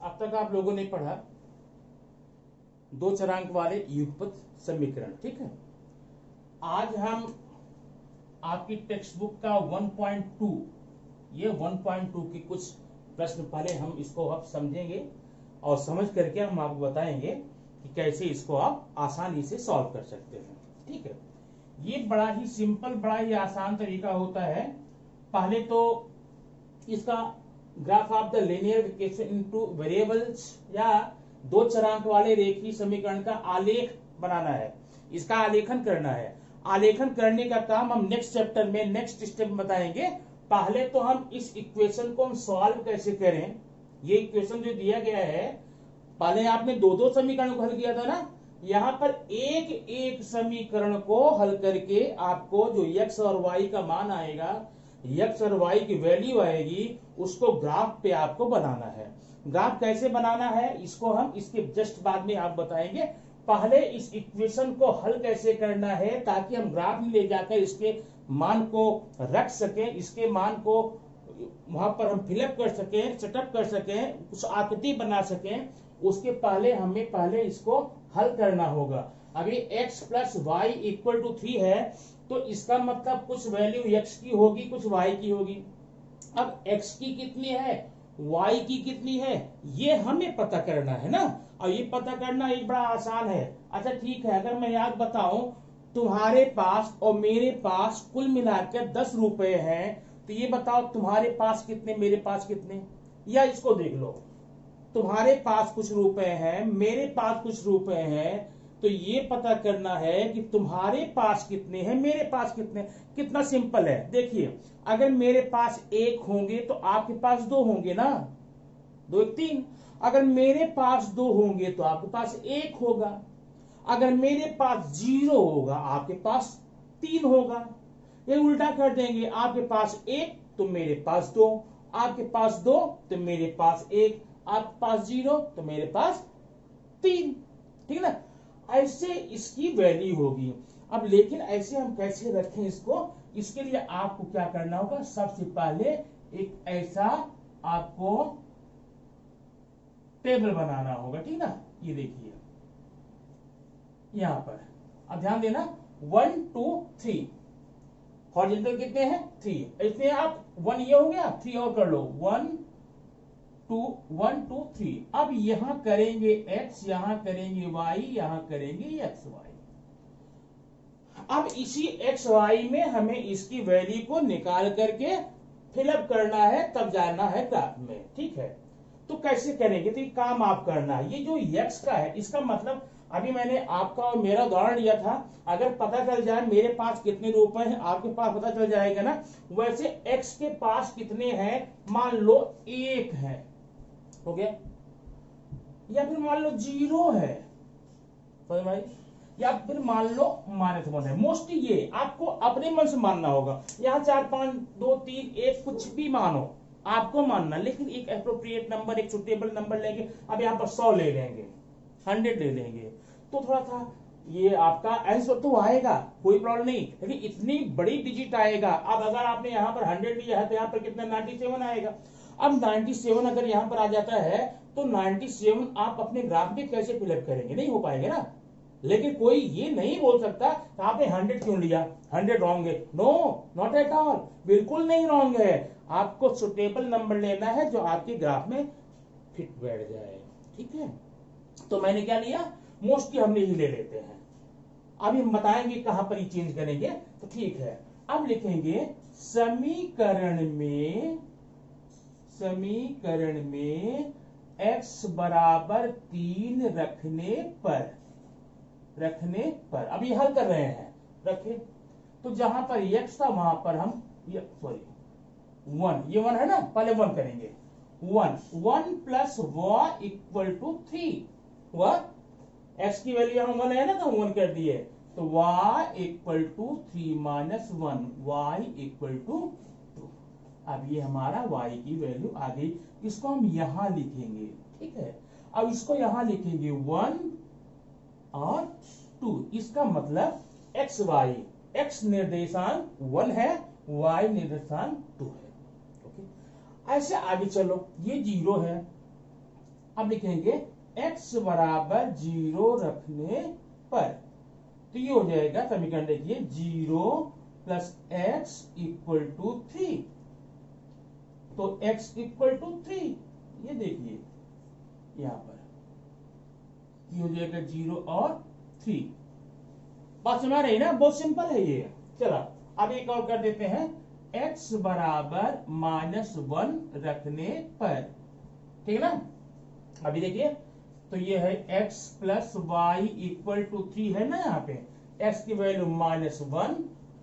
अब तक आप लोगों ने पढ़ा दो चरांक वाले युगपत समीकरण, ठीक है। आज हम आपकी टेक्स्ट बुक का 1.2 ये 1.2 के कुछ प्रश्न पहले हम इसको अब समझेंगे और समझ करके हम आपको बताएंगे कि कैसे इसको आप आसानी से सॉल्व कर सकते हैं, ठीक है। ये बड़ा ही सिंपल, बड़ा ही आसान तरीका होता है। पहले तो इसका graph of the linear equation into variables या दो चरांक वाले रेखीय समीकरण का आलेख बनाना है, इसका आलेखन करना है। आलेखन करने का काम हम नेक्स्ट चैप्टर में नेक्स्ट स्टेप बताएंगे। पहले तो हम इस इक्वेशन को हम सॉल्व कैसे करें। ये इक्वेशन जो दिया गया है, पहले आपने दो दो समीकरण को हल किया था ना, यहां पर एक एक समीकरण को हल करके आपको जो x और y का मान आएगा, x और y की वैल्यू आएगी, उसको ग्राफ पे आपको बनाना है। ग्राफ कैसे बनाना है इसको हम इसके जस्ट बाद में आप बताएंगे। पहले इस इक्वेशन को हल कैसे करना है ताकि हम ग्राफ में ले जाकर इसके मान को रख सकें, इसके मान को वहां पर हम फिलअप कर सकें, सेटअप कर सकें, कुछ आकृति बना सकें, उसके पहले हमें पहले इसको हल करना होगा। अभी x plus Y equal to 3 है, तो इसका मतलब कुछ वैल्यू x की होगी, कुछ y की होगी। अब x की कितनी है, y की कितनी है, ये हमें पता करना है ना। और ये पता करना एक बड़ा आसान है। अच्छा ठीक है, अगर मैं याद बताऊं, तुम्हारे पास और मेरे पास कुल मिलाकर 10 रुपए हैं, तो ये बताओ तुम्हारे पास कितने, मेरे पास कितने। या इसको देख लो, तुम्हारे पास कुछ रुपए हैं, मेरे पास कुछ रुपए हैं, तो ये पता करना है कि तुम्हारे पास कितने हैं, मेरे पास कितने। कितना सिंपल है, देखिए, अगर मेरे पास 1 होंगे तो आपके पास 2 होंगे ना, 2 1 3। अगर मेरे पास 2 होंगे तो आपके पास 1 होगा। अगर मेरे पास 0 होगा, आपके पास 3 होगा। ये उल्टा कर देंगे, आपके पास 1 तो मेरे पास 2, आपके पास 2 तो मेरे पास 1, आपके पास 0 तो मेरे पास 3, ठीक है ना। ऐसे इसकी वैल्यू होगी। अब लेकिन ऐसे हम कैसे रखें इसको, इसके लिए आपको क्या करना होगा, सबसे पहले एक ऐसा आपको टेबल बनाना होगा, ठीक ना। ये देखिए यहां पर, अब ध्यान देना, 1 2 3 हॉरिजॉन्टल कितने हैं, 3। इसमें आप 1 ये हो गया, 3 और कर लो, 1 2 3। अब यहां करेंगे x, यहां करेंगे y, यहां करेंगे x y। अब इसी x y में हमें इसकी वैल्यू को निकाल करके फिलअप करना है, तब जाना है ग्राफ में, ठीक है। तो कैसे करेंगे, तो ये काम आप करना है। ये जो x का है, इसका मतलब अभी मैंने आपका और मेरा उदाहरण लिया था, अगर पता चल जाए मेरे पास कितने रुपए हैं, आपके पास पता चल जाएगा ना। वैसे x के पास कितने हैं, मान लो 1 है, हो गया। या फिर मान लो 0 है, समझ भाई, या फिर मान लो -1 है। मोस्टली ये आपको अपने मन से मानना होगा। यहाँ 4 5 2 3 1 कुछ भी मानो, आपको मानना, लेकिन एक एप्रोप्रिएट नंबर, एक सुटेबल नंबर लेंगे। अब यहाँ पर 100 ले लेंगे, 100 ले लेंगे, तो थोड़ा सा ये आपका आंसर तो आएगा, कोई प्रॉब्लम नहीं, लेकिन इतनी बड़ी डिजिट आएगा। अब अगर आपने यहाँ पर 100 लिया है तो यहाँ पर कितना 97 आएगा। अब 97 अगर यहाँ पर आ जाता है तो 97 आप अपने ग्राफ में कैसे फिलअप करेंगे, नहीं हो पाएंगे ना। लेकिन कोई ये नहीं बोल सकता कि आपने 100 क्यों लिया, 100 रॉन्ग है। नो, नॉट एट ऑल, बिल्कुल नहीं रॉन्ग है। आपको सुटेबल नंबर लेना है जो आपके ग्राफ में फिट बैठ जाए, ठीक है। तो मैंने क्या लिया, मोस्टली हम यही ले लेते हैं। अभी हम बताएंगे कहां पर ये चेंज करेंगे, तो ठीक है। अब लिखेंगे समीकरण में x बराबर 3 रखने पर अब ये हल कर रहे हैं, रखे, तो जहां पर x था वहां पर हम 1, ये 1 है ना, पहले 1 करेंगे। 1 प्लस y इक्वल टू 3 हुआ। x की वैल्यू हम 1 है ना, तो 1 कर दिए, तो y equal to 3 minus 1, y equal to 2। अब ये हमारा y की वैल्यू आ गई। इसको हम यहां लिखेंगे, ठीक है। अब इसको यहां लिखेंगे 1 और 2। इसका मतलब x y, x निर्देशांक 1 है, y निर्देशांक 2 है, ओके। ऐसे आगे चलो, ये 0 है। अब लिखेंगे x बराबर 0 रखने पर, तो ये हो जाएगा समीकरण देखिए 0 प्लस एक्स इक्वल टू 3, तो x इक्वल टू 3, ये देखिए यहां पर ये हो जाएगा 0 और 3। बात समझ रही ना, बहुत सिंपल है ये। चलो अब एक और कर देते हैं, x बराबर -1 रखने पर, ठीक है ना। अभी देखिए तो ये है x plus Y equal to 3 है ना, यहाँ पे x की value -1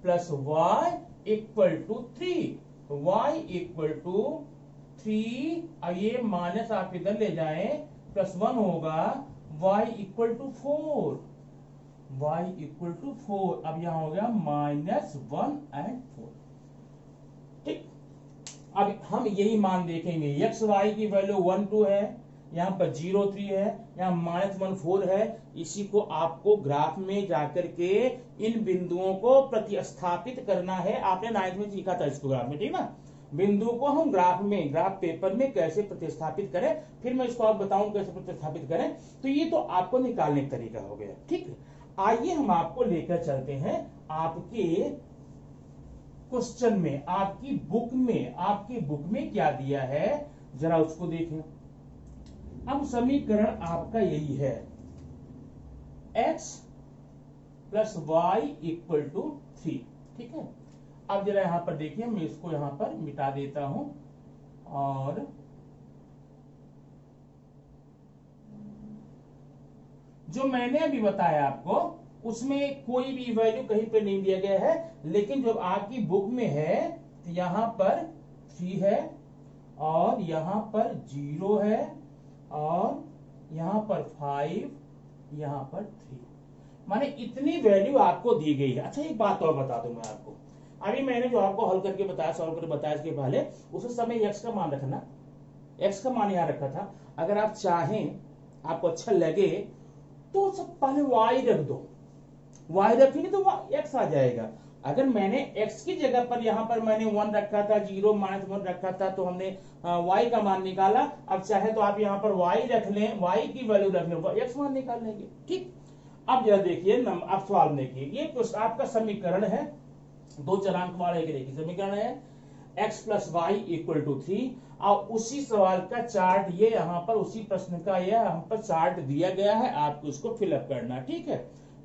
plus y equal to 3, y equal to 3, अब ये माइनस आप इधर ले जाएं प्लस 1 होगा, y equal to 4, y equal to 4, अब यहां हो गया -1 एंड 4। ठीक, अब हम यही मान देखेंगे, x y की वैल्यू 1 2 है, यहाँ पर 0 3 है, यहाँ -1 4 है। इसी को आपको ग्राफ में जाकर के इन बिंदुओं को प्रतिस्थापित करना है। आपने 9th में सीखा था इसको ग्राफ में, ठीक ना। बिंदु को हम ग्राफ में, ग्राफ पेपर में कैसे प्रतिस्थापित करें, फिर मैं इसको आप बताऊं कैसे प्रतिस्थापित करें। तो ये तो आपको निकालने का तरीका हो गया, ठीक है। आइए हम आपको लेकर चलते हैं आपके क्वेश्चन में, आपकी बुक में क्या दिया है जरा उसको देखें। अब समीकरण आपका यही है, x plus Y equal to 3, ठीक है। अब जरा यहां पर देखिए, मैं इसको यहां पर मिटा देता हूं, और जो मैंने अभी बताया आपको उसमें कोई भी वैल्यू कहीं पे नहीं दिया गया है, लेकिन जो आपकी बुक में है यहां पर 3 है, और यहां पर 0 है, और यहां पर 5, यहां पर 3, माने इतनी वैल्यू आपको दी गई है। अच्छा एक बात और बता दूं मैं आपको, अभी मैंने जो आपको हल करके बताया, सॉल्व करके बताया इसके पहले, उस समय x का मान रखना, x का मान यहां रखा था। अगर आप चाहें, आपको अच्छा लगे तो सब पहले y रख दो, y रखेंगे तो x आ जाएगा। अगर मैंने x की जगह पर यहां पर मैंने 1 रखा था, 0 -1 रखा था, तो हमने y का मान निकाला। अब चाहे तो आप यहां पर y रख लें, y की वैल्यू रख लें, x मान निकाल लेंगे, ठीक। अब जरा देखिए, आप सवाल देखिए, ये आपका समीकरण है, 2 चरांक वाला एक रेखीय समीकरण है, x plus Y equal to 3। और उसी सवाल का चार्ट ये यहाँ पर, उसी प्रश्न का ये यहाँ पर चार्ट दिया गया है, आपको इसको फिलअप करना, ठीक है।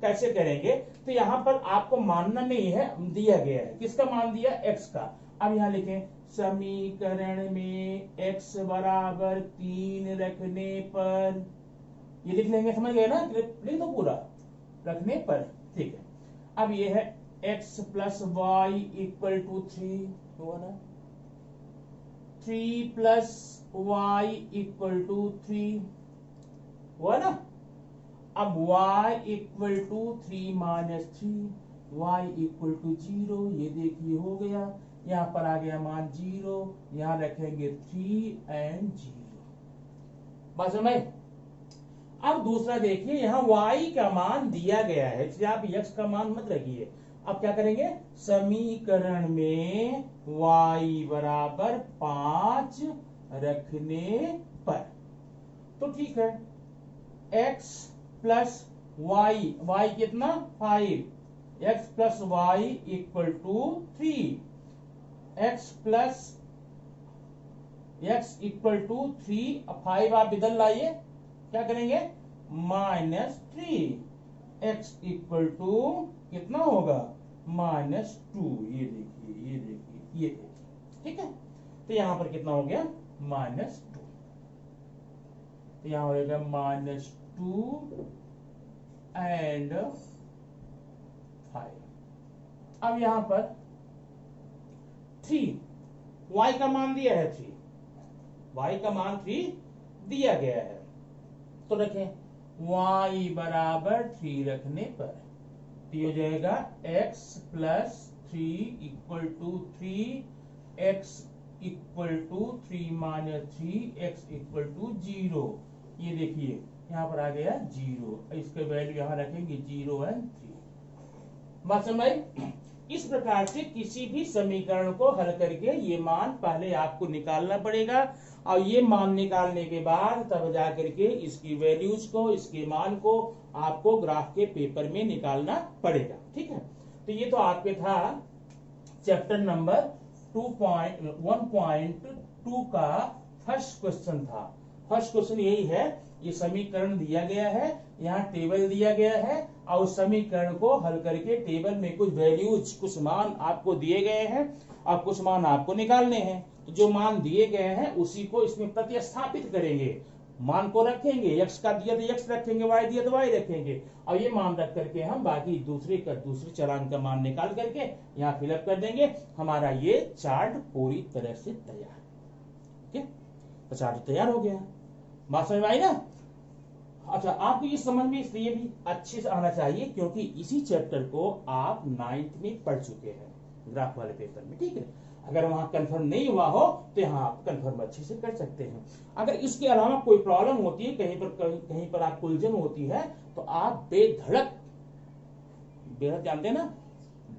कैसे करेंगे, तो यहाँ पर आपको मानना नहीं है, दिया गया है, किसका मान दिया, x का। अब यहाँ लिखें, समीकरण में x बराबर 3 रखने पर, ये लिख लेंगे, समझ गए ना, लिख दो पूरा, रखने पर, ठीक है। अब ये है x plus Y equal to 3, हुआ ना, 3 प्लस वाई इक्वल टू 3, हुआ ना। अब y equal to 3 minus 3, y equal to 0, ये देखिए हो गया, यहां पर आ गया मान 0, यहां रखेंगे 3 एंड 0, बस समझ। अब दूसरा देखिए, यहां y का मान दिया गया है, इसलिए आप x का मान मत रखिए। अब क्या करेंगे, समीकरण में y बराबर 5 रखने पर, तो ठीक है, x प्लस वाई, वाई कितना 5, x plus Y equal to 3, x plus x equal to 3, 5 आप इधर लाइए, क्या करेंगे, -3, x इक्वल टू कितना होगा, -2, ये देखिए, ये देखिए, ये देखिए, ठीक है। तो यहां पर कितना हो गया, -2, तो यहां हो जाएगा -2 एंड 5। अब यहां पर 3, y का मान दिया है 3, y का मान 3 दिया गया है, तो रखें y बराबर 3 रखने पर, तो हो जाएगा x plus 3 equal to 3, x equal to 3 minus 3, x equal to 0, ये देखिए यहां पर आ गया 0, इसके वैल्यू यहां रखेंगे 0 एंड 3, बात समझ। इस प्रकार से किसी भी समीकरण को हल करके ये मान पहले आपको निकालना पड़ेगा, और ये मान निकालने के बाद तब जाकर के इसकी वैल्यूज को, इसके मान को आपको ग्राफ के पेपर में निकालना पड़ेगा। ठीक है, तो ये तो आपके था चैप्टर नंबर 1.2 का फर्स्ट क्वेश्चन था। फर्स्ट क्वेश्चन यही है, ये समीकरण दिया गया है, यहाँ टेबल दिया गया है, और उस समीकरण को हल करके टेबल में कुछ वैल्यूज, कुछ मान आपको दिए गए हैं और कुछ मान आपको निकालने हैं। तो जो मान दिए गए हैं उसी को इसमें प्रतिस्थापित करेंगे, मान को रखेंगे, x का दिया तो x रखेंगे, y दिया तो y रखेंगे, और ये मान रख करके हम बाकी दूसरे चरांक का मान निकाल करके यहाँ फिलअप कर देंगे। हमारा ये चार्ट पूरी तरह से तैयार। ठीक, तो चार्ट तैयार हो गया। बात समझ में आई ना? अच्छा, आपको ये समझ में इसलिए भी अच्छे से आना चाहिए क्योंकि इसी चैप्टर को आप 9th में पढ़ चुके हैं ग्राफ वाले पेपर में। ठीक है, अगर वहां कंफर्म नहीं हुआ हो तो यहाँ आप कंफर्म अच्छे से कर सकते हैं। अगर इसके अलावा कोई प्रॉब्लम होती है, कहीं पर आप उलझन होती है, तो आप बेधड़क जानते ना,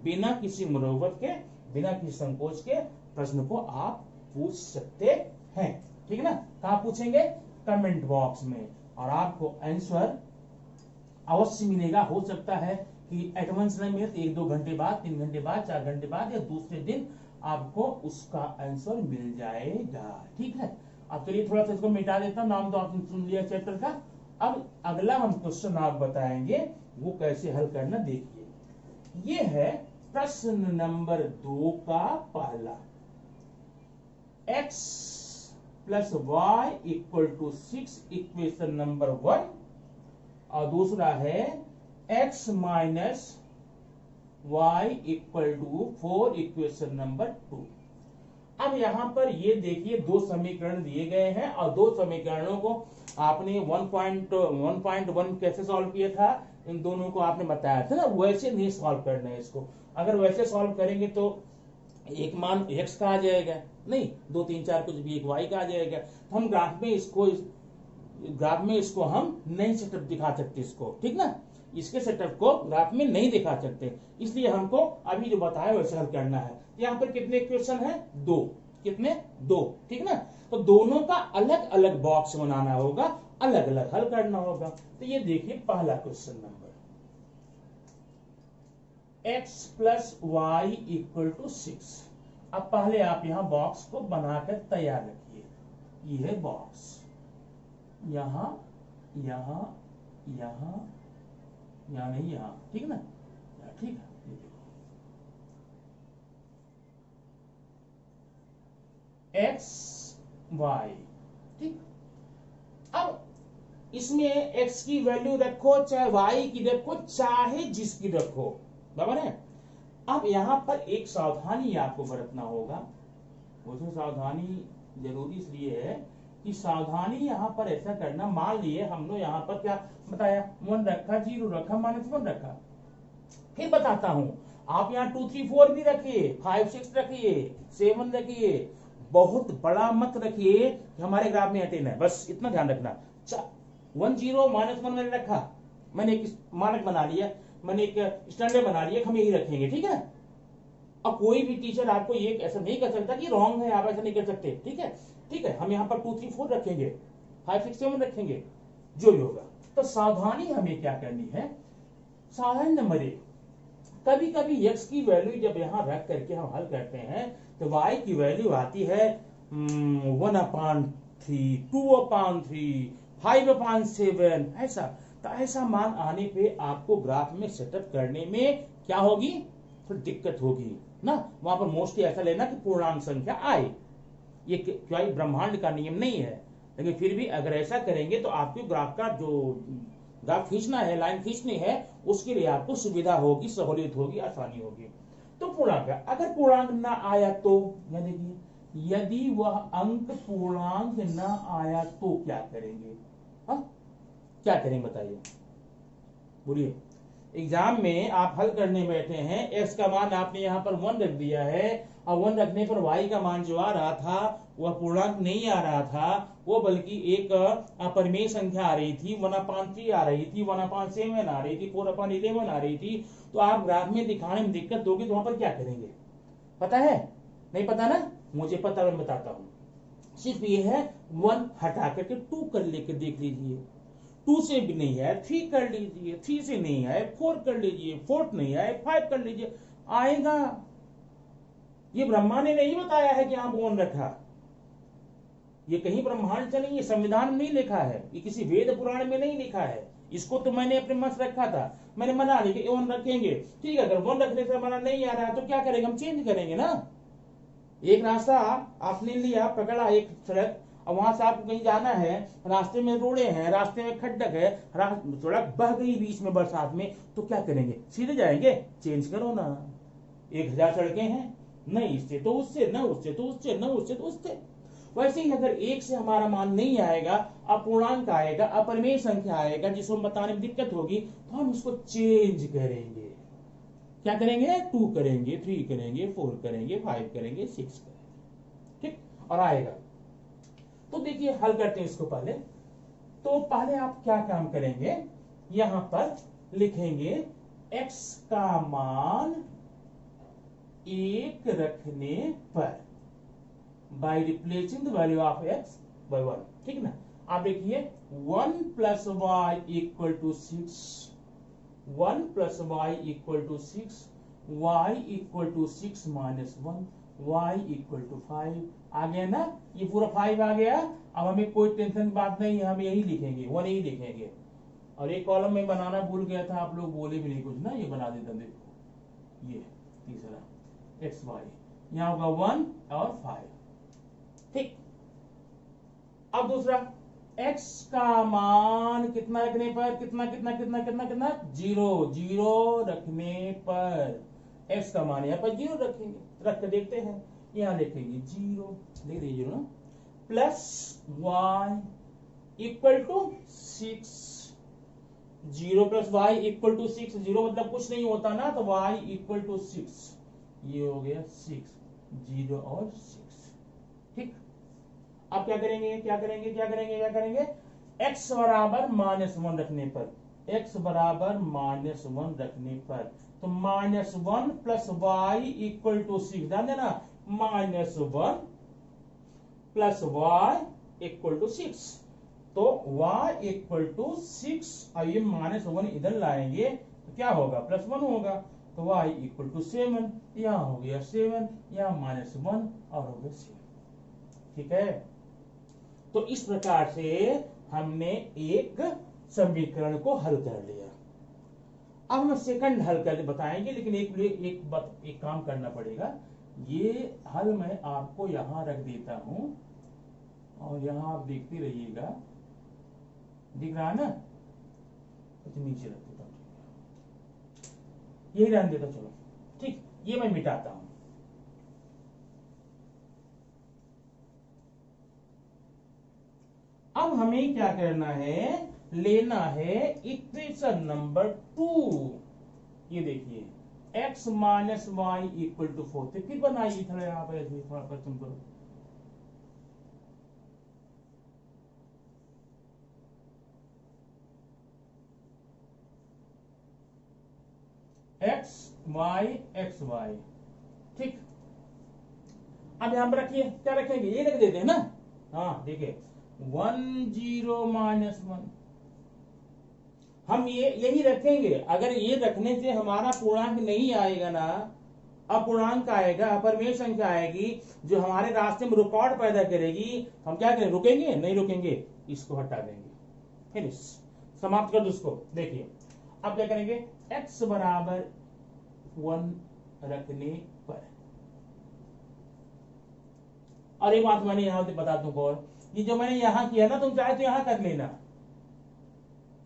बिना किसी मुरव्वत के, बिना किसी संकोच के प्रश्न को आप पूछ सकते हैं। ठीक है ना? कहाँ पूछेंगे? कमेंट बॉक्स में, और आपको आंसर अवश्य मिलेगा। हो सकता है कि एडवांस नहीं मिले तो 1-2 घंटे बाद, 3 घंटे बाद, 4 घंटे बाद या दूसरे दिन आपको उसका आंसर मिल जाएगा। ठीक है, अब चलिए थोड़ा सा इसको मिटा देता हूं। नाम तो आपने सुन लिया चैप्टर का। अब अगला हम क्वेश्चन आप बताएंगे वो कैसे हल करना। देखिए, ये है प्रश्न नंबर 2 का पहला, x plus y equal to 6 equation number 1, और दूसरा है x minus y equal to 4 equation number 2। अब यहां पर ये देखिए, दो समीकरण दिए गए हैं और दो समीकरणों को आपने 1.1 कैसे सॉल्व किया था, इन दोनों को आपने बताया था ना, वैसे नहीं सॉल्व करना है इसको। अगर वैसे सॉल्व करेंगे तो एक मान x का आ जाएगा, नहीं 2 3 4 कुछ भी एक y का आ जाएगा। तो हम ग्राफ में इसको हम नहीं सेटअप दिखा सकते इसको। ठीक ना, इसके सेटअप को ग्राफ में नहीं दिखा सकते, इसलिए हमको अभी जो बताया वैसे हल करना है। यहाँ पर कितने क्वेश्चन है? 2। कितने? 2। ठीक ना, तो दोनों का अलग अलग बॉक्स बनाना होगा, अलग अलग हल करना होगा। तो ये देखिए पहला question number, x plus Y equal to 6। अब पहले आप यहाँ बॉक्स को बनाकर तैयार रखिए। ये है बॉक्स, यहां यहां यहां यहां नहीं यहां, ठीक ना? ठीक है, एक्स वाई। ठीक, अब इसमें x की वैल्यू रखो, चाहे y की रखो, चाहे जिसकी रखो, बराबर है। अब यहां पर एक सावधानी आपको बरतना होगा। वो सावधानी जरूरी इसलिए है कि सावधानी यहां पर ऐसा करना, मान लिए हमने यहां पर क्या बताया, 1 रखा, 0 रखा, -1 रखा। फिर बताता हूं, आप यहाँ 2 3 4 भी रखिए, 5 6 रखिए, 7 रखिए, बहुत बड़ा मत रखिए हमारे ग्राफ में अटेन है, बस इतना ध्यान रखना। 1 0 -1 मैंने रखा, मैंने एक मानक बना लिया, मैंने एक स्टैंडर्ड बना लिया, हम यही रखेंगे। ठीक है, अब कोई भी टीचर आपको ये ऐसा नहीं कर सकता कि रॉन्ग है, आप ऐसा नहीं कर सकते। ठीक है, ठीक है, हम यहाँ पर 2 3 4 रखेंगे, 5 6 7 रखेंगे, जो भी होगा। तो सावधानी हमें क्या करनी है, सावधानी नंबर 1, कभी कभी x की वैल्यू जब यहां रख करके हम हल करते हैं तो y की वैल्यू आती है 1/3, 2/3, 5/7, ऐसा। तो ऐसा मान आने पे आपको ग्राफ में सेटअप करने में क्या होगी, फिर दिक्कत होगी ना। वहां पर मोस्टली ऐसा लेना कि पूर्णांक संख्या आए, ये क्या ब्रह्मांड का नियम नहीं है, लेकिन फिर भी अगर ऐसा करेंगे तो आपके ग्राफ का जो ग्राफ खींचना है, लाइन खींचनी है, उसके लिए आपको सुविधा होगी, सहूलियत होगी, आसानी होगी। तो पूर्णांक, अगर पूर्णांक ना आया तो देखिए, यदि वह अंक पूर्णांक ना आया तो क्या करेंगे? क्या करेंगे बताइए, बोलिए। एग्जाम में आप हल करने बैठे हैं, एक्स का मान आपने यहाँ पर 1 रख दिया है और 1 रखने पर वाई का मान जो आ रहा था वह पूर्णांक नहीं आ रहा था, वो बल्कि एक अपरिमेय संख्या आ रही थी, 1/3 आ रही थी, 1/7 आ रही थी, 4/11 आ रही थी। तो आप ग्राफ में दिखाने में दिक्कत दोगे तो वहां पर क्या करेंगे, पता है? नहीं पता ना, मुझे पता, मैं बताता हूं। सिर्फ ये है 1 हटा करके 2 कर लेकर देख लीजिए, 2 से भी नहीं है 3 कर लीजिए, 3 से नहीं है 4 कर लीजिए, 4 नहीं है 5 कर लीजिए, आएगा। ये ब्रह्मा ने नहीं बताया है कि आप 1 रखा, ये कहीं ब्रह्मांड से नहीं, ये संविधान में नहीं लिखा है, ये किसी वेद पुराण में नहीं लिखा है। इसको तो मैंने अपने मन से रखा था, मैंने मना लिया कि 1 रखेंगे, ठीक है। अगर 1 रखने से मना नहीं आ रहा है तो क्या करेंगे, हम चेंज करेंगे ना। एक रास्ता आपने लिया, पकड़ा एक सड़क, और वहां से आपको कहीं जाना है, रास्ते में रोड़े हैं, रास्ते में खड्डक है, सड़क बह गई बीच में बरसात में, तो क्या करेंगे, सीधे जाएंगे, चेंज करो ना। 1000 सड़कें हैं, नहीं इससे तो उससे, न उससे तो उससे, न उससे तो उससे। वैसे ही अगर 1 से हमारा मान नहीं आएगा, अपूर्णांक आएगा, अपरिमेय संख्या आएगा, जिसको बताने में दिक्कत होगी, तो हम इसको चेंज करेंगे। क्या करेंगे, 2 करेंगे, 3 करेंगे, 4 करेंगे, 5 करेंगे, 6 करेंगे, ठीक, और आएगा। तो देखिए हल करते हैं इसको पहले। तो पहले आप क्या काम करेंगे, यहां पर लिखेंगे x का मान 1 रखने पर, by replacing the value of x by 1, ठीक ना। आप देखिए 1 + y = 6, 1 + y = 6, y = 6 - 1, y = 5 आ गया ना, ये पूरा 5 आ गया। अब हमें कोई टेंशन की बात नहीं है, हम यही लिखेंगे, 1 यही लिखेंगे। और एक कॉलम में बनाना भूल गया था, आप लोग बोले भी नहीं कुछ ना, ये बना देता, देखो ये तीसरा x y, यहाँ होगा 1 और 5, ठीक। अब दूसरा x का मान कितना रखने पर, कितना कितना कितना कितना कितना 0, 0 रखने पर x का मान यहाँ पर 0 रखेंगे, रख के देखते हैं, यहाँ लिखेंगे 0, लिख दीजिए ना, प्लस y = 6, 0 + y = 6, 0 मतलब कुछ नहीं होता ना, तो y = 6, ये हो गया 6, 0 और 6, ठीक। अब क्या करेंगे, क्या करेंगे, क्या करेंगे, क्या करेंगे, x बराबर -1 रखने पर, x बराबर -1 रखने पर, तो -1 + y = 6, ध्यान देना, -1 + y = 6, तो y = 6, और ये -1 इधर लाएंगे तो क्या होगा, +1 होगा, तो y = 7, यहां हो गया 7, यहां -1 और हो गया 7, ठीक है। तो इस प्रकार से हमने एक समीकरण को हल कर लिया। अब हम सेकंड हल करके बताएंगे, लेकिन एक काम करना पड़ेगा। ये हल मैं आपको यहां रख देता हूं और यहां आप देखते रहिएगा, दिख रहा है ना, कुछ नीचे रख देता हूं, यही रहने देता, चलो ठीक, ये मैं मिटाता हूं। अब हमें क्या करना है, लेना है इक्वेशन नंबर 2। ये देखिए x - y = 4, तो फिर बनाइए थोड़ा, यहाँ पर ऐसे थोड़ा क्वेश्चन करो, x y, ठीक। अब यहां पर रखिए, क्या रखेंगे, ये रख देते हैं ना, हाँ देखिए 1 0 -1, हम ये यही रखेंगे। अगर ये रखने से हमारा पूर्णांक नहीं आएगा ना, अपूर्णांक आएगा, अपरिमेय संख्या आएगी, जो हमारे रास्ते में रुकावट पैदा करेगी, हम क्या करें, रुकेंगे नहीं, रुकेंगे, इसको हटा देंगे, फिनिश, समाप्त कर दो उसको। देखिए अब क्या करेंगे, x बराबर 1 रखने पर, और एक बात मैंने यहां से बता दूं, और ये जो मैंने यहां किया ना, तुम चाहे तो यहां कर लेना,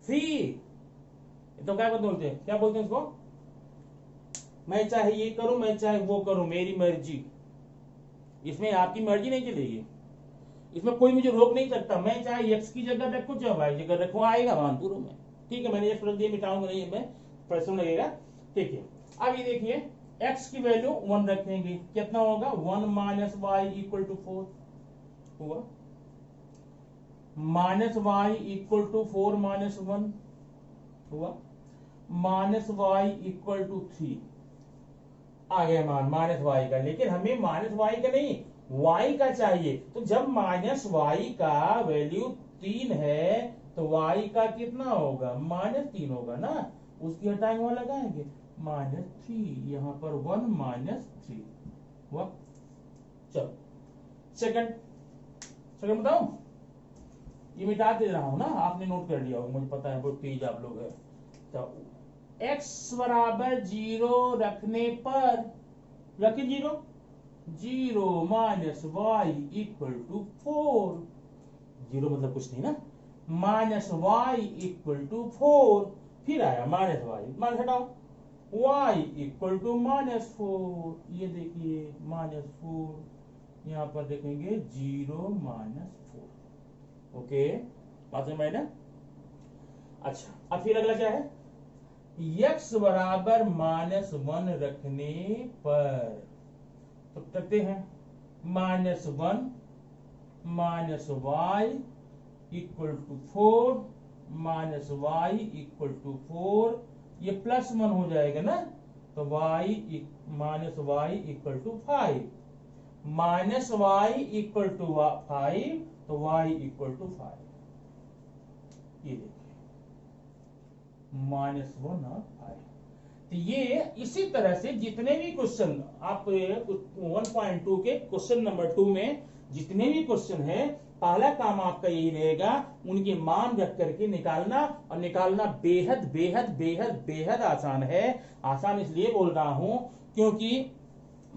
फ्री, तो क्या बोलते हैं, क्या बोलते हैं इसको, मैं चाहे ये करूं, मैं चाहे वो करूं, मेरी मर्जी, इसमें आपकी मर्जी नहीं चलेगी, इसमें कोई मुझे रोक नहीं सकता। मैं चाहे x की जगह रखूं, चाहे y जगह रखूं, आएगा मान पूर्व में, ठीक है। मैंने x रख दिया, मिटाऊंगा नहीं मैं, परिश्रम लगेगा। ठीक है, अब ये देखिए x की वैल्यू 1 रखेंगे, कितना होगा 1 माइनस वाई इक्वल टू 4 हुआ, minus Y equal to 4 minus 1 हुआ, माइनस वाई इक्वल टू 3 आ गया मान माइनस वाई का, लेकिन हमें माइनस वाई का नहीं वाई का चाहिए। तो जब माइनस वाई का वैल्यू 3 है तो वाई का कितना होगा -3 होगा ना, उसकी हटाएंगे वहां लगाएंगे -3, यहां पर 1 -3 हुआ। चलो सेकंड बताओ, ये मिटा दे रहा हूं ना, आपने नोट कर लिया होगा, मुझे पता है बहुत तेज आप लोग है। तो x बराबर 0 रखने पर, रखे 0 माइनस वाई इक्वल टू 4, 0 मतलब कुछ नहीं ना, माइनस वाई इक्वल टू 4, फिर आया माइनस वाई, माइनस हटाओ, y इक्वल टू -4, ये देखिए -4, यहां पर देखेंगे 0 -4। ओके, बात समझ में आई ना। अच्छा, अब फिर अगला क्या है, x बराबर -1 रखने पर, तो करते हैं -1 minus Y equal to 4 minus Y equal to 4, ये +1 हो जाएगा ना, तो y minus Y equal to 5, minus Y equal to 5, तो y इक्वल टू 5, ये देखिए -1 और 5। तो ये इसी तरह से जितने भी क्वेश्चन आप 1.2 के क्वेश्चन नंबर 2 में जितने भी क्वेश्चन है, पहला काम आपका यही रहेगा, उनके मान रख करके निकालना, और निकालना बेहद बेहद बेहद बेहद आसान है। आसान इसलिए बोल रहा हूं क्योंकि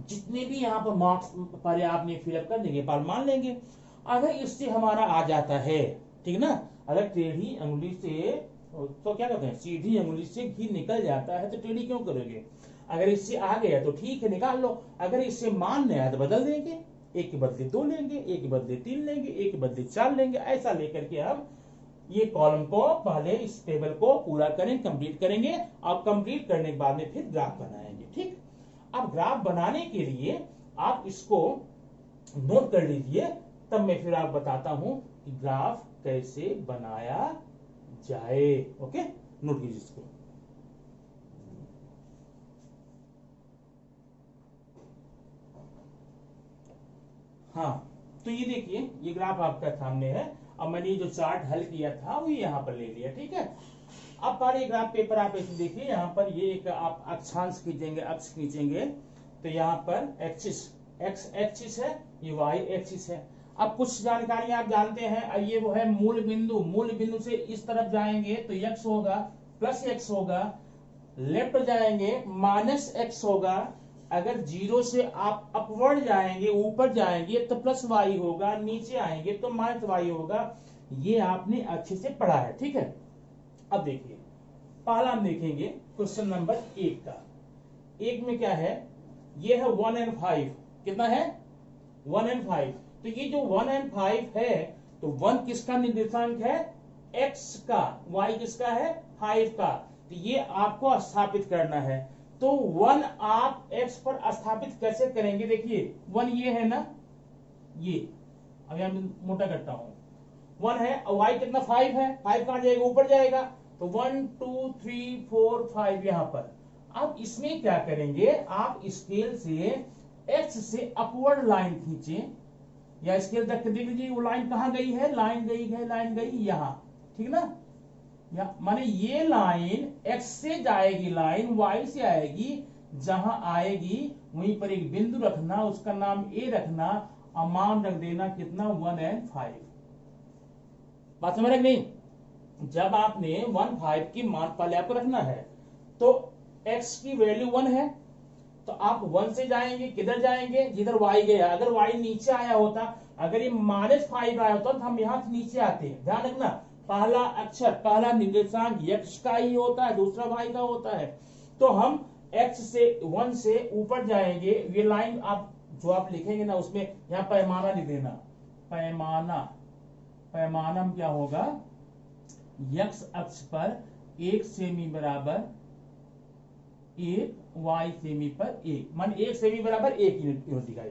जितने भी यहाँ पर मार्क्स पहले आपने फिलअप कर देंगे, पर मान लेंगे। अगर इससे हमारा आ जाता है, ठीक ना, अगर टेढ़ी अंगुली से, तो क्या कहते हैं, सीधी अंगुली से घी निकल जाता है तो टेढ़ी क्यों करोगे, अगर इससे आ गया तो ठीक है निकाल लो, अगर इससे मान नहीं आया तो बदल देंगे, एक के बदले 2 लेंगे, एक के बदले 3 लेंगे, एक के बदले 4 लेंगे, ऐसा लेकर के हम ये कॉलम को पहले इस टेबल को पूरा करें, कंप्लीट करेंगे, और कंप्लीट करने के बाद में फिर ग्राफ बनाएंगे। ठीक, अब ग्राफ बनाने के लिए आप इसको नोट कर लीजिए, तब मैं फिर आप बताता हूं कि ग्राफ कैसे बनाया जाए। ओके, नोट कीजिए इसको। हाँ, तो ये देखिए ये ग्राफ आपका सामने है, अब मैंने जो चार्ट हल किया था वो यहाँ पर ले लिया। ठीक है, अब पहले ग्राफ पेपर आप ऐसे देखिए, यहाँ पर ये एक आप अक्षांश खींचेंगे, अक्ष खींचेंगे, तो यहाँ पर एक्सिस x एक्सिस है, ये y एक्सिस है। अब कुछ जानकारी आप जानते हैं, ये वो है मूल बिंदु से इस तरफ जाएंगे तो x होगा, +x होगा, लेफ्ट जाएंगे -x होगा, अगर 0 से आप अपवर्ड जाएंगे, ऊपर जाएंगे तो +y होगा, नीचे आएंगे तो -y होगा। ये आपने अच्छे से पढ़ा है। ठीक है, अब देखिए पहला हम देखेंगे क्वेश्चन नंबर 1 का। 1 में क्या है, ये है 1 और 5, कितना है 1 और 5, तो ये जो 1 और 5 है, तो 1 किसका निर्देशांक है, x का, y किसका है 5 का, तो ये आपको स्थापित करना है। तो 1 आप x पर स्थापित कैसे करेंगे, देखिए 1 ये है ना, ये अभी हम मोटा करता हूं, 1 है और y कितना 5 है, 5 कहां जाएगा, ऊपर जाएगा, तो 1 2 3 4 5 यहां पर। अब इसमें क्या करेंगे, आप स्केल से x से अपवर्ड लाइन खींचे, या स्केल तक देख लीजिए वो लाइन कहां गई है, लाइन गई यहां, ठीक ना, या माने ये लाइन x से जाएगी, लाइन y से आएगी, जहां आएगी वहीं पर एक बिंदु रखना, उसका नाम a रखना, और मान रख देना कितना 1 और 5। बात समझ रहे नहीं, जब आपने 1 5 की मान पहले आपको रखना है, तो x की वैल्यू 1 है, तो आप 1 से जाएंगे, किधर जाएंगे, जिधर y गया। अगर y नीचे आया होता, अगर ये -5 आया होता तो हम यहां से नीचे आते हैं। ध्यान रखना, पहला अक्षर, पहला निर्देशांक x का ही होता है, दूसरा y का होता है। तो हम x से 1 से ऊपर जाएंगे, ये लाइन आप जो आप लिखेंगे ना, उसमें यहां पैमाना लिख देना, पैमाना क्या होगा, x अक्ष पर 1 सेमी बराबर 1 y सेमी पर 1, मान 1 सेमी बराबर 1 यूनिट दिखाई।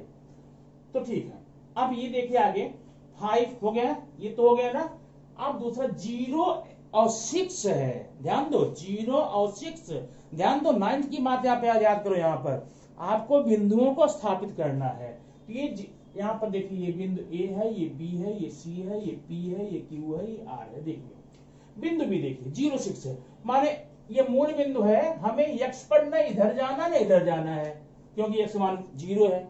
तो ठीक है, अब ये देखिए आगे 5 हो गया, ये तो हो गया ना। अब दूसरा 0 और 6 है, ध्यान दो 0 और 6, ध्यान दो 9 की बात यहाँ पे याद करो। यहाँ पर आपको बिंदुओं को स्थापित करना है। तो ये यहाँ पर देखिए, ये बिंदु ए है, ये बी है, ये सी है, ये पी है, ये क्यू है, ये आर है। देखिए बिंदु भी देखिए 0 6 है, माने ये मूल बिंदु है, हमें एक्स पर न इधर जाना न इधर जाना है, क्योंकि एक्स मान 0 है।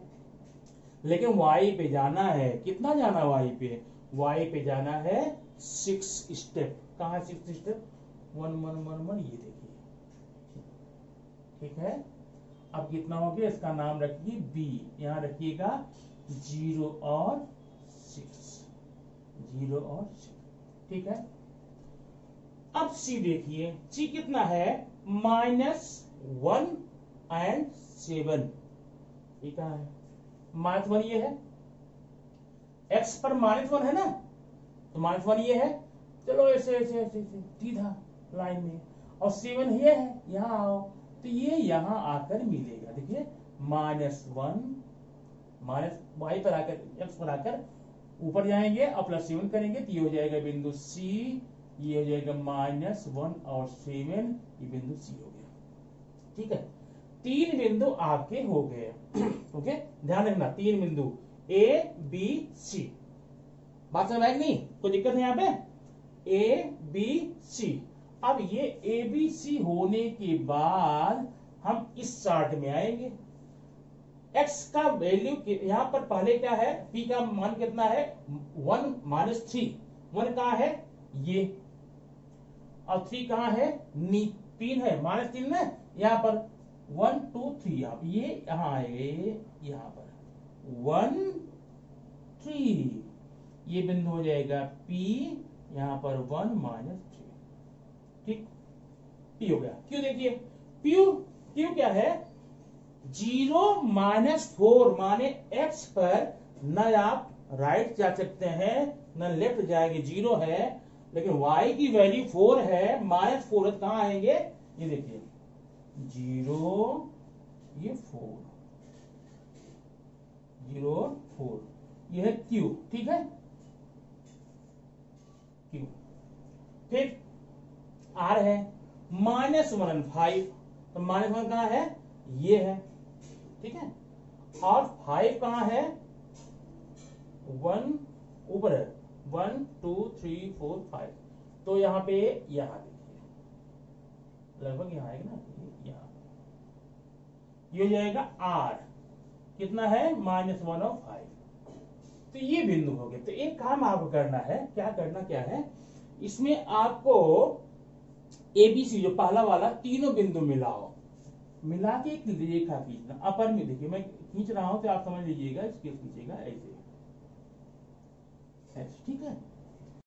लेकिन वाई पे जाना है, कितना जाना वाई पे? वाई पे जाना है 6 स्टेप। कहा 6 स्टेप? 1 1 1 1, ये देखिए, ठीक है। अब कितना हो गया, इसका नाम रखिए बी, यहां रखिएगा 0 और 6, 0 और 6, ठीक है। अब सी देखिए, सी कितना है? -1 और 7, ये कहा है? -1 ये है, एक्स पर -1 है ना, तो -1 ये है। चलो ऐसे ऐसे ऐसे सीधा लाइन में, और 7 ये है, यहां आओ, तो ये यहां आकर मिलेगा। देखिए -1 माइनस वाई पर आकर, एक्स पर आकर ऊपर जाएंगे और +7 करेंगे, तो ये हो जाएगा बिंदु सी, ये हो जाएगा -1 और 7, ये बिंदु सी हो गया, ठीक है। 3 बिंदु आपके हो गए। ओके, ध्यान रखना 3 बिंदु ए बी सी। बात समझ में नहीं? कोई दिक्कत है यहाँ पे? A B C. अब ये ए बी सी होने के बाद हम इस चार्ट में आएंगे। एक्स का वैल्यू यहां पर पहले क्या है? पी का मान कितना है? 1 -3, 1 कहां है? ये, और 3 कहां है? 3 है, -3 ना, यहां पर 1 2 3, ये यहां आएंगे, यहां पर 1 3, ये बिंदु हो जाएगा पी, यहां पर 1 -3, ठीक, पी हो गया। क्यों देखिए, क्यों क्या है? 0 -4, माने एक्स पर न आप राइट जा सकते हैं न लेफ्ट जाएंगे, 0 है। लेकिन y की वैल्यू 4 है, -4 कहां आएंगे? ये देखिए 0, ये 4, 0 4, ये है Q, ठीक है, Q। फिर R है -1 और 5, तो -1 कहां है? ये है, ठीक है। और 5 कहां है? 1 ऊपर है, 1 2 3 4 5, तो यहां पे, यहां देखिए लगभग यहां आएगा ना, यहां ये हो जाएगा R, कितना है? -1 और 5, तो ये बिंदु हो गए। तो एक काम आपको करना है, क्या है, इसमें आपको ABC जो पहला वाला तीनों बिंदु मिलाओ, मिला के एक रेखा खींचना। अपर में देखिए मैं खींच रहा हूं, तो आप समझ लीजिएगा, इसके खींचेगा ऐसे, ठीक है।